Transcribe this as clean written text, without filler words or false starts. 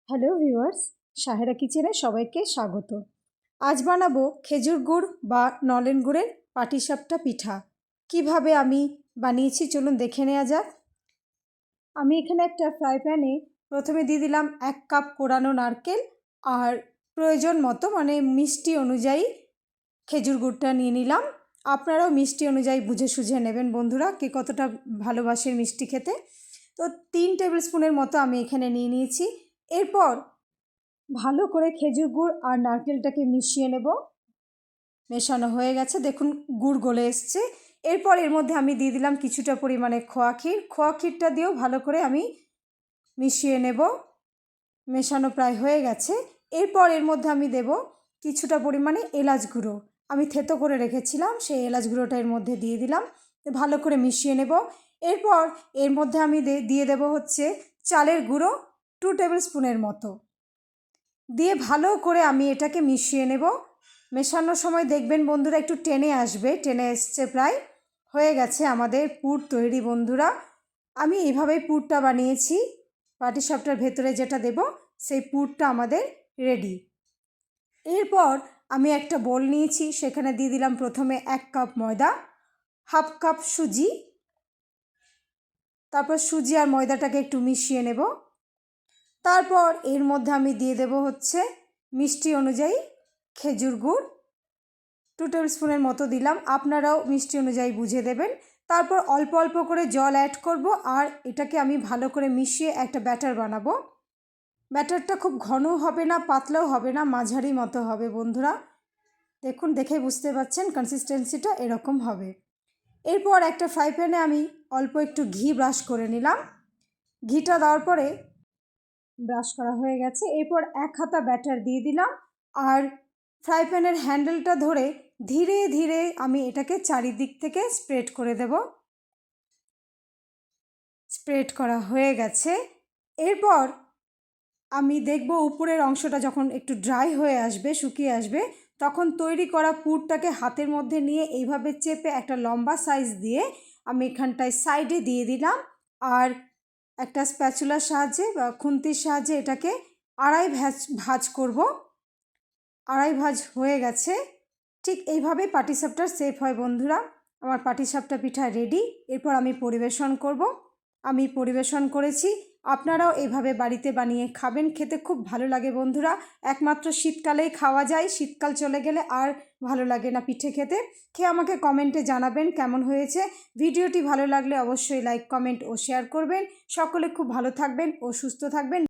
Hello viewers, Sahera কিচেনে সবাইকে স্বাগত। আজ বানাবো খেজুর গুড় বা নলেন গুড়ের পাটিসাপটা পিঠা। কিভাবে আমি বানিয়েছি চলুন দেখে নেওয়া যাক। আমি এখানে একটা ফ্রাই প্যানে প্রথমে দিয়ে দিলাম 1 কাপ কোড়ানো নারকেল আর প্রয়োজন মতো মানে মিষ্টি অনুযায়ী খেজুর গুড়টা নিয়ে নিলাম। আপনারাও মিষ্টি অনুযায়ী বুঝে সুঝে নেবেন বন্ধুরা, কে কতটা ভালোবাসেন মিষ্টি খেতে। তো 3 টেবিল স্পুনের মতো আমি এখানে নিয়ে নিয়েছি। এরপর ভালো করে খেজুর গুড় আর নারকেলটাকে মিশিয়ে নেব। মেশানো হয়ে গেছে, দেখুন গুড় গলে এসছে। এরপর এর মধ্যে আমি দিয়ে দিলাম কিছুটা পরিমাণে খোয়া ক্ষীর। খোয়া ক্ষীরটা দিয়েও ভালো করে আমি মিশিয়ে নেব। মেশানো প্রায় হয়ে গেছে। এরপর এর মধ্যে আমি দেব কিছুটা পরিমাণে এলাচ গুঁড়ো। আমি থেতো করে রেখেছিলাম, সেই এলাচ গুঁড়োটা এর মধ্যে দিয়ে দিলাম। ভালো করে মিশিয়ে নেব। এরপর এর মধ্যে আমি দিয়ে দেব হচ্ছে চালের গুঁড়ো 2 টেবিল স্পুনের মতো দিয়ে ভালো করে আমি এটাকে মিশিয়ে নেব। মেশানোর সময় দেখবেন বন্ধুরা একটু টেনে আসবে, টেনে এসছে, প্রায় হয়ে গেছে আমাদের পুর তৈরি বন্ধুরা। আমি এইভাবেই পুরটা বানিয়েছি। পাটিসাপটার ভেতরে যেটা দেব সেই পুরটা আমাদের রেডি। এরপর আমি একটা বোল নিয়েছি, সেখানে দিয়ে দিলাম প্রথমে 1 কাপ ময়দা, হাফ কাপ সুজি। তারপর সুজি আর ময়দাটাকে একটু মিশিয়ে নেব। তারপর এর মধ্যে আমি দিয়ে দেব হচ্ছে মিষ্টি অনুযায়ী খেজুর গুড় 2 টেবিল স্পুনের মতো দিলাম। আপনারাও মিষ্টি অনুযায়ী বুঝে দেবেন। তারপর অল্প অল্প করে জল অ্যাড করব আর এটাকে আমি ভালো করে মিশিয়ে একটা ব্যাটার বানাবো। ব্যাটারটা খুব ঘনও হবে না, পাতলাও হবে না, মাঝারি মতো হবে বন্ধুরা। দেখুন, দেখে বুঝতে পারছেন কনসিস্টেন্সিটা এরকম হবে। এরপর একটা ফ্রাই প্যানে আমি অল্প একটু ঘি ব্রাশ করে নিলাম। ঘিটা দেওয়ার পরে ব্রাশ করা হয়ে গেছে। এরপর 1 হাতা ব্যাটার দিয়ে দিলাম আর ফ্রাই প্যানের হ্যান্ডেলটা ধরে ধীরে ধীরে আমি এটাকে চারিদিক থেকে স্প্রেড করে দেব। স্প্রেড করা হয়ে গেছে। এরপর আমি দেখব উপরের অংশটা যখন একটু ড্রাই হয়ে আসবে, শুকিয়ে আসবে, তখন তৈরি করা পুরটাকে হাতের মধ্যে নিয়ে এইভাবে চেপে একটা লম্বা সাইজ দিয়ে আমি এখানটায় সাইডে দিয়ে দিলাম আর একটা স্প্যাচুলার সাহায্যে বা খুন্তির সাহায্যে এটাকে আড়াই ভাঁজ করব। আড়াই ভাঁজ হয়ে গেছে। ঠিক এইভাবেই পাটিসাপটার শেপ হয় বন্ধুরা। আমার পাটিসাপটা পিঠা রেডি। এরপর আমি পরিবেশন করব। আমি পরিবেশন করেছি, আপনারাও এইভাবে বাড়িতে বানিয়ে খাবেন, খেতে খুব ভালো লাগে বন্ধুরা। একমাত্র শীতকালেই খাওয়া যায়, শীতকাল চলে গেলে আর ভালো লাগে না পিঠে খেতে। খেয়ে আমাকে কমেন্টে জানাবেন কেমন হয়েছে। ভিডিওটি ভালো লাগলে অবশ্যই লাইক, কমেন্ট ও শেয়ার করবেন। সকলে খুব ভালো থাকবেন ও সুস্থ থাকবেন।